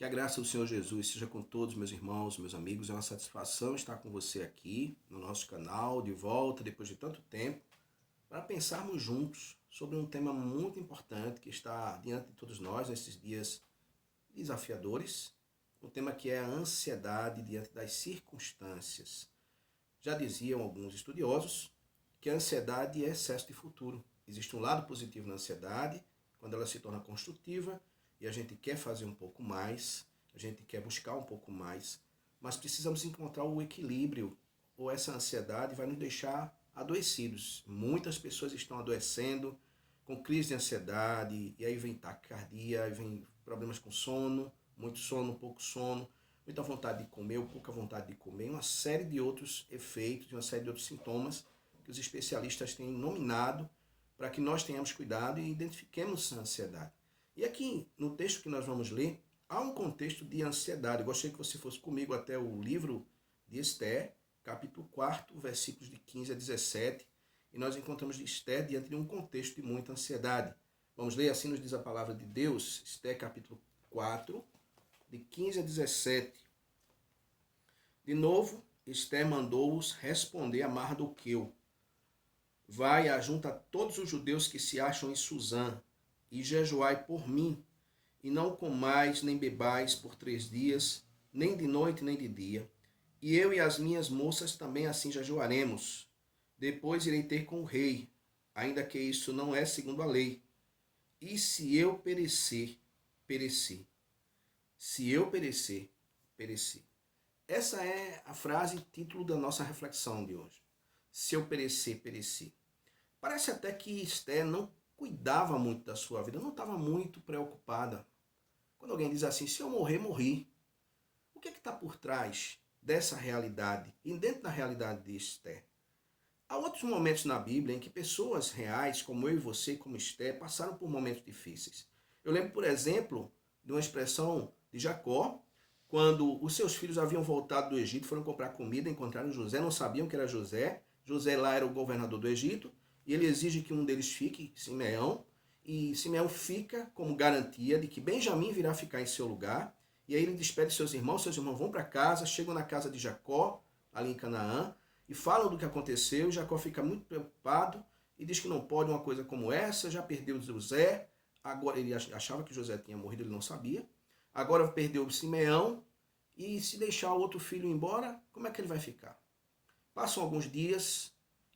Que a graça do Senhor Jesus seja com todos meus irmãos, meus amigos. É uma satisfação estar com você aqui no nosso canal, de volta, depois de tanto tempo, para pensarmos juntos sobre um tema muito importante que está diante de todos nós nesses dias desafiadores. Um tema que é a ansiedade diante das circunstâncias. Já diziam alguns estudiosos que a ansiedade é excesso de futuro. Existe um lado positivo na ansiedade, quando ela se torna construtiva, e a gente quer fazer um pouco mais, a gente quer buscar um pouco mais, mas precisamos encontrar o equilíbrio, ou essa ansiedade vai nos deixar adoecidos. Muitas pessoas estão adoecendo com crise de ansiedade, e aí vem taquicardia, aí vem problemas com sono, muito sono, pouco sono, muita vontade de comer ou pouca vontade de comer, uma série de outros efeitos, uma série de outros sintomas que os especialistas têm nominado para que nós tenhamos cuidado e identifiquemos a ansiedade. E aqui, no texto que nós vamos ler, há um contexto de ansiedade. Eu gostaria que você fosse comigo até o livro de Esther, capítulo 4, versículos de 15 a 17, e nós encontramos Esther diante de um contexto de muita ansiedade. Vamos ler, assim nos diz a palavra de Deus, Esther, capítulo 4, de 15 a 17. De novo, Esther mandou-os responder a Mardoqueu: vai, ajunta todos os judeus que se acham em Suzã, e jejuai por mim, e não comais nem bebais por 3 dias, nem de noite nem de dia. E eu e as minhas moças também assim jejuaremos. Depois irei ter com o rei, ainda que isso não é segundo a lei. E se eu perecer, pereci. Se eu perecer, pereci. Essa é a frase título da nossa reflexão de hoje. Se eu perecer, pereci. Parece até que Esther não cuidava muito da sua vida, não estava muito preocupada. Quando alguém diz assim, se eu morrer, morri. O que é que está por trás dessa realidade e dentro da realidade de Esther? Há outros momentos na Bíblia em que pessoas reais, como eu e você, como Esther, passaram por momentos difíceis. Eu lembro, por exemplo, de uma expressão de Jacó, quando os seus filhos haviam voltado do Egito, foram comprar comida, encontraram José, não sabiam que era José. José lá era o governador do Egito, e ele exige que um deles fique, Simeão, e Simeão fica como garantia de que Benjamim virá ficar em seu lugar, e aí ele despede seus irmãos vão para casa, chegam na casa de Jacó, ali em Canaã, e falam do que aconteceu. Jacó fica muito preocupado e diz que não pode uma coisa como essa, já perdeu José, agora ele achava que José tinha morrido, ele não sabia, agora perdeu Simeão, e se deixar o outro filho embora, como é que ele vai ficar? Passam alguns dias,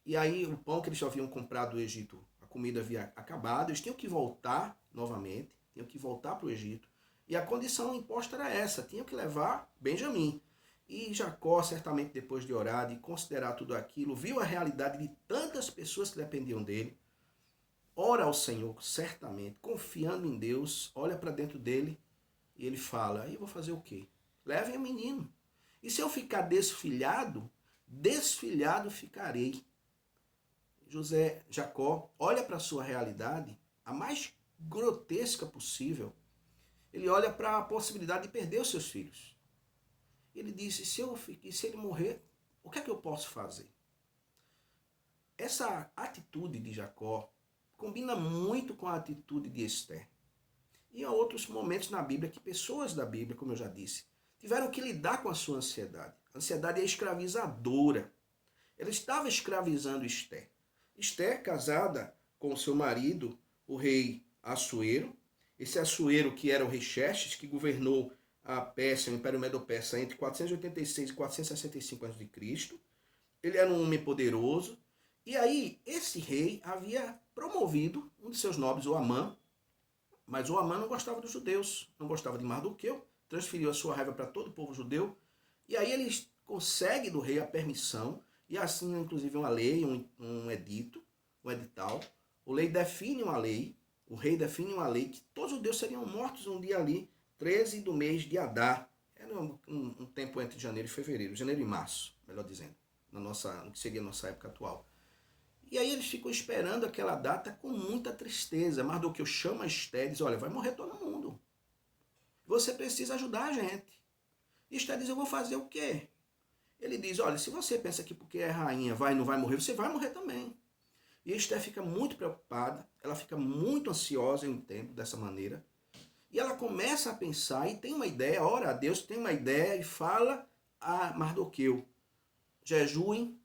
e aí o pão que eles já haviam comprado do Egito, a comida havia acabado, eles tinham que voltar novamente, tinham que voltar para o Egito. E a condição imposta era essa, tinham que levar Benjamim. E Jacó, certamente depois de orar, de considerar tudo aquilo, viu a realidade de tantas pessoas que dependiam dele, ora ao Senhor, certamente, confiando em Deus, olha para dentro dele e ele fala, e eu vou fazer o quê? Levem o menino. E se eu ficar desfilhado, desfilhado ficarei. Jacó olha para a sua realidade, a mais grotesca possível. Ele olha para a possibilidade de perder os seus filhos. Ele disse, se ele morrer, o que é que eu posso fazer? Essa atitude de Jacó combina muito com a atitude de Esther. E há outros momentos na Bíblia que pessoas da Bíblia, como eu já disse, tiveram que lidar com a sua ansiedade. A ansiedade é escravizadora. Ela estava escravizando Esther. Esther, casada com seu marido, o rei Assuero. Esse Assuero, que era o rei Xerxes, que governou a Pérsia, o Império Medo-Persa, entre 486 e 465 a.C. Ele era um homem poderoso. E aí, esse rei havia promovido um de seus nobres, o Amã, mas o Amã não gostava dos judeus, não gostava de Mardoqueu, transferiu a sua raiva para todo o povo judeu. E aí ele consegue do rei a permissão, e assim, inclusive, uma lei, um edito, um edital. O rei define uma lei que todos os judeus seriam mortos um dia ali, 13 do mês de Adar. Era um tempo entre janeiro e fevereiro, janeiro e março, melhor dizendo, no que seria a nossa época atual. E aí eles ficam esperando aquela data com muita tristeza. Mardoqueu chama Esther e diz, olha, vai morrer todo mundo. Você precisa ajudar a gente. E Esther diz, eu vou fazer o quê? Ele diz, olha, se você pensa que porque é rainha não vai morrer, você vai morrer também. E Esther fica muito preocupada, ela fica muito ansiosa, eu entendo, dessa maneira. E ela começa a pensar e tem uma ideia, ora a Deus, tem uma ideia e fala a Mardoqueu: jejuem,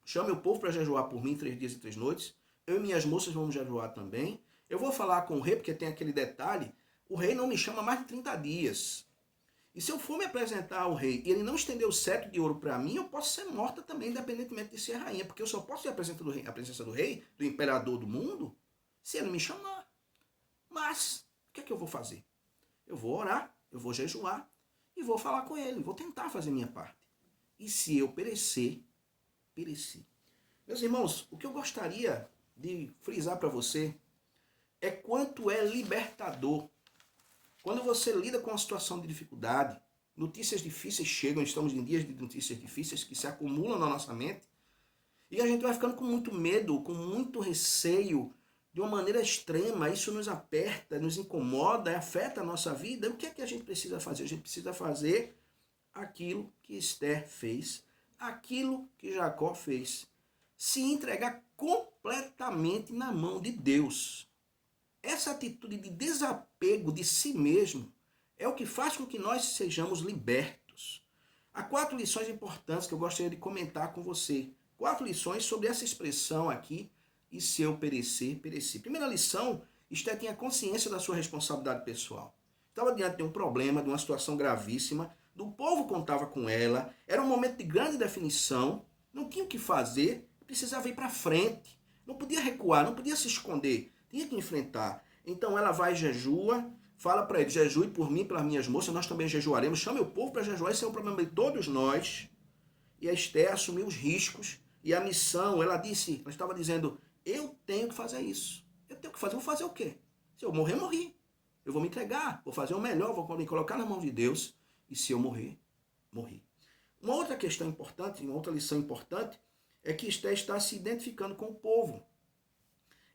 chame o povo para jejuar por mim 3 dias e 3 noites. Eu e minhas moças vamos jejuar também. Eu vou falar com o rei, porque tem aquele detalhe, o rei não me chama mais de 30 dias. E se eu for me apresentar ao rei e ele não estender o cetro de ouro para mim, eu posso ser morta também, independentemente de ser rainha, porque eu só posso ser a presença do rei, do imperador do mundo, se ele me chamar. Mas, o que é que eu vou fazer? Eu vou orar, eu vou jejuar e vou falar com ele, vou tentar fazer minha parte. E se eu perecer, pereci. Meus irmãos, o que eu gostaria de frisar para você é quanto é libertador. Quando você lida com uma situação de dificuldade, notícias difíceis chegam, estamos em dias de notícias difíceis que se acumulam na nossa mente, e a gente vai ficando com muito medo, com muito receio, de uma maneira extrema. Isso nos aperta, nos incomoda, afeta a nossa vida. O que é que a gente precisa fazer? A gente precisa fazer aquilo que Esther fez, aquilo que Jacó fez. Se entregar completamente na mão de Deus. Essa atitude de desapego de si mesmo é o que faz com que nós sejamos libertos. Há 4 lições importantes que eu gostaria de comentar com você. 4 lições sobre essa expressão aqui, e se eu perecer, pereci. Primeira lição, Esther tinha consciência da sua responsabilidade pessoal. Estava diante de um problema, de uma situação gravíssima, o povo contava com ela, era um momento de grande definição, não tinha o que fazer, precisava ir para frente, não podia recuar, não podia se esconder, tinha que enfrentar. Então ela vai e jejua, fala para ele: jejue por mim, pelas minhas moças, nós também jejuaremos, chame o povo para jejuar, esse é um problema de todos nós. E a Esther assumiu os riscos e a missão, ela estava dizendo: eu tenho que fazer isso, eu tenho que fazer, vou fazer o quê? Se eu morrer, morri, eu vou me entregar, vou fazer o melhor, vou me colocar na mão de Deus, e se eu morrer, morri. Uma outra questão importante, uma outra lição importante, é que Esther está se identificando com o povo.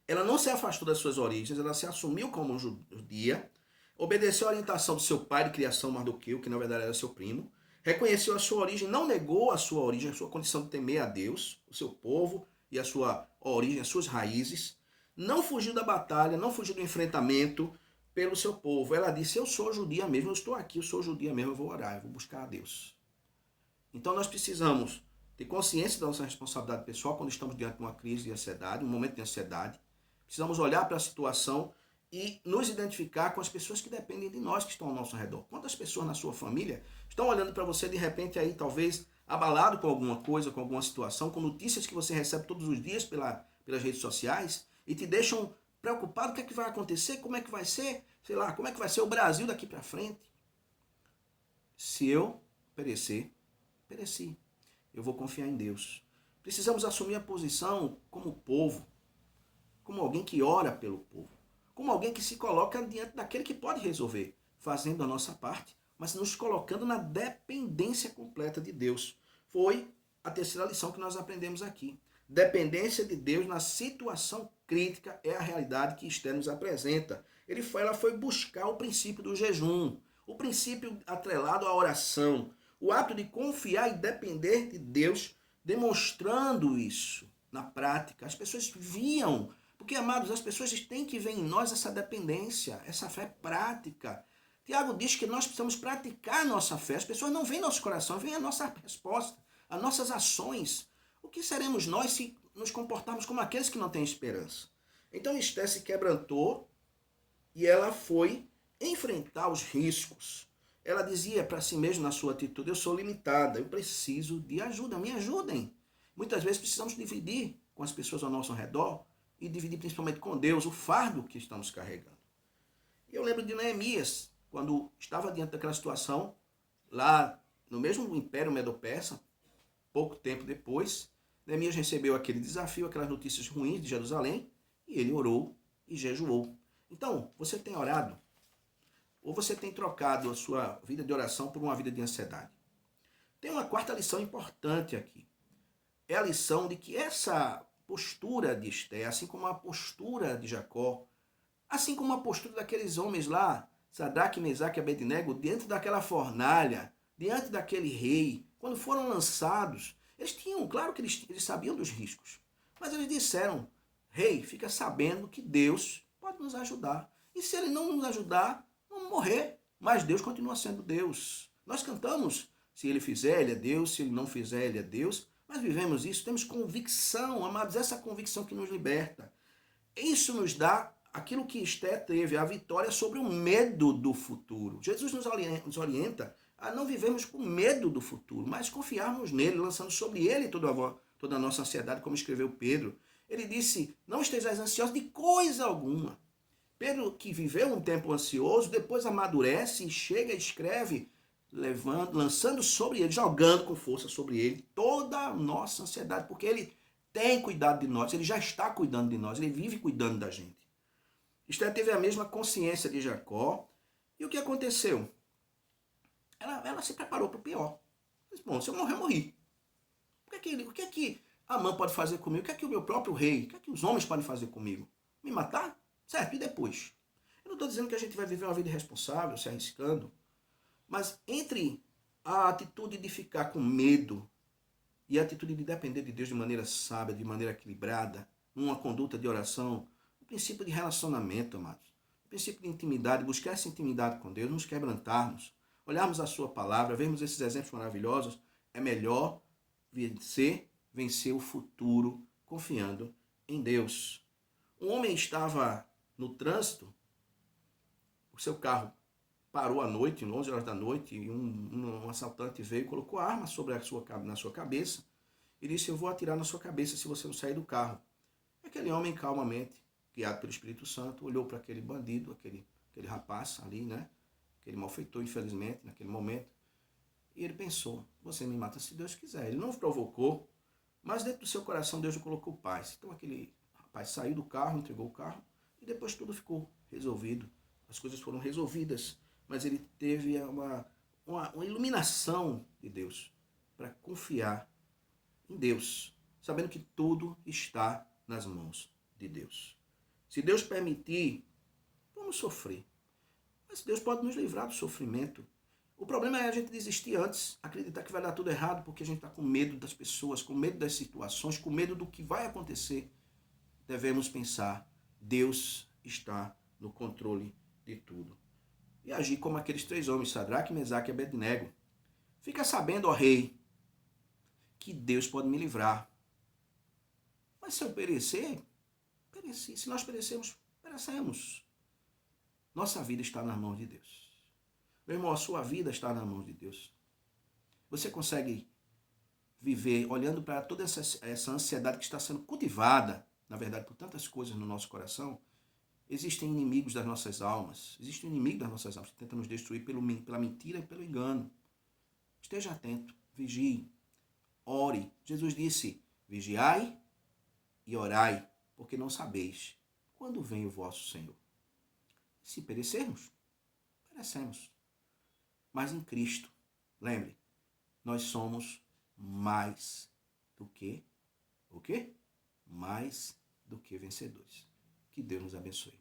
Ela não se afastou das suas origens, ela se assumiu como judia, obedeceu a orientação do seu pai de criação Mardoqueu, que na verdade era seu primo, reconheceu a sua origem, não negou a sua origem, a sua condição de temer a Deus, o seu povo e a sua origem, as suas raízes, não fugiu da batalha, não fugiu do enfrentamento pelo seu povo. Ela disse: eu sou judia mesmo, eu estou aqui, eu sou judia mesmo, eu vou orar, eu vou buscar a Deus. Então nós precisamos ter consciência da nossa responsabilidade pessoal quando estamos diante de uma crise de ansiedade, um momento de ansiedade. Precisamos olhar para a situação e nos identificar com as pessoas que dependem de nós, que estão ao nosso redor. Quantas pessoas na sua família estão olhando para você de repente aí, talvez abalado com alguma coisa, com alguma situação, com notícias que você recebe todos os dias pelas redes sociais e te deixam preocupado: o que é que vai acontecer, como é que vai ser, sei lá, como é que vai ser o Brasil daqui para frente. Se eu perecer, pereci. Eu vou confiar em Deus. Precisamos assumir a posição como povo, como alguém que ora pelo povo, como alguém que se coloca diante daquele que pode resolver, fazendo a nossa parte, mas nos colocando na dependência completa de Deus. Foi a terceira lição que nós aprendemos aqui. Dependência de Deus na situação crítica é a realidade que Esther nos apresenta. Ela foi buscar o princípio do jejum, o princípio atrelado à oração, o ato de confiar e depender de Deus, demonstrando isso na prática. As pessoas viam, porque, amados, as pessoas têm que ver em nós essa dependência, essa fé prática. Tiago diz que nós precisamos praticar a nossa fé. As pessoas não veem nosso coração, veem a nossa resposta, as nossas ações. O que seremos nós se nos comportarmos como aqueles que não têm esperança? Então Esther se quebrantou e ela foi enfrentar os riscos. Ela dizia para si mesma na sua atitude: eu sou limitada, eu preciso de ajuda, me ajudem. Muitas vezes precisamos dividir com as pessoas ao nosso redor e dividir principalmente com Deus o fardo que estamos carregando. E eu lembro de Neemias, quando estava diante daquela situação, lá no mesmo Império Medo-Persa, pouco tempo depois, Neemias recebeu aquele desafio, aquelas notícias ruins de Jerusalém, e ele orou e jejuou. Então, você tem orado? Ou você tem trocado a sua vida de oração por uma vida de ansiedade? Tem uma quarta lição importante aqui. É a lição de que essa postura de Esther, assim como a postura de Jacó, assim como a postura daqueles homens lá, Sadraque, Mesaque e Abednego, diante daquela fornalha, diante daquele rei, quando foram lançados, eles tinham, claro que eles sabiam dos riscos, mas eles disseram: rei, fica sabendo que Deus pode nos ajudar. E se ele não nos ajudar, vamos morrer, mas Deus continua sendo Deus. Nós cantamos, se Ele fizer, Ele é Deus, se Ele não fizer, Ele é Deus, mas vivemos isso, temos convicção, amados, essa convicção que nos liberta. Isso nos dá aquilo que Esté teve, a vitória sobre o medo do futuro. Jesus nos orienta a não vivermos com medo do futuro, mas confiarmos nele, lançando sobre ele toda a nossa ansiedade, como escreveu Pedro. Ele disse, não estejais ansiosos de coisa alguma. Pedro, que viveu um tempo ansioso, depois amadurece e chega e escreve, lançando sobre ele, jogando com força sobre ele toda a nossa ansiedade, porque ele tem cuidado de nós, ele já está cuidando de nós, ele vive cuidando da gente. Esté teve a mesma consciência de Jacó, e o que aconteceu? Ela se preparou para o pior. Disse, bom, se eu morrer, eu morri. O que é que Amã pode fazer comigo? O que é que o meu próprio rei, o que é que os homens podem fazer comigo? Me matar? Certo, e depois? Eu não estou dizendo que a gente vai viver uma vida irresponsável, se arriscando, mas entre a atitude de ficar com medo e a atitude de depender de Deus de maneira sábia, de maneira equilibrada, numa conduta de oração, o princípio de relacionamento, amados, o princípio de intimidade, buscar essa intimidade com Deus, nos quebrantarmos, olharmos a sua palavra, vermos esses exemplos maravilhosos, é melhor vencer o futuro confiando em Deus. Um homem estava no trânsito, o seu carro parou à noite, 11 horas da noite, e um assaltante veio e colocou a arma na sua cabeça e disse, eu vou atirar na sua cabeça se você não sair do carro. Aquele homem, calmamente, guiado pelo Espírito Santo, olhou para aquele bandido, aquele rapaz ali, né? Aquele malfeitor, infelizmente, naquele momento, e ele pensou, você me mata se Deus quiser. Ele não provocou, mas dentro do seu coração Deus colocou paz. Então aquele rapaz saiu do carro, entregou o carro, e depois tudo ficou resolvido. As coisas foram resolvidas, mas ele teve uma iluminação de Deus para confiar em Deus, sabendo que tudo está nas mãos de Deus. Se Deus permitir, vamos sofrer. Mas Deus pode nos livrar do sofrimento. O problema é a gente desistir antes, acreditar que vai dar tudo errado, porque a gente está com medo das pessoas, com medo das situações, com medo do que vai acontecer. Devemos pensar, Deus está no controle de tudo. E agir como aqueles 3 homens, Sadraque, Mesaque e Abednego. Fica sabendo, ó rei, que Deus pode me livrar. Mas se eu perecer, pereci. Se nós perecermos, perecemos. Nossa vida está nas mãos de Deus. Meu irmão, a sua vida está nas mãos de Deus. Você consegue viver olhando para toda essa ansiedade que está sendo cultivada, na verdade, por tantas coisas no nosso coração. Existem inimigos das nossas almas. Existe um inimigo das nossas almas que tenta nos destruir pela mentira e pelo engano. Esteja atento, vigie, ore. Jesus disse, vigiai e orai, porque não sabeis quando vem o vosso Senhor. Se perecermos, perecemos. Mas em Cristo, lembre, nós somos mais do que o quê? Mais do que vencedores. Que Deus nos abençoe.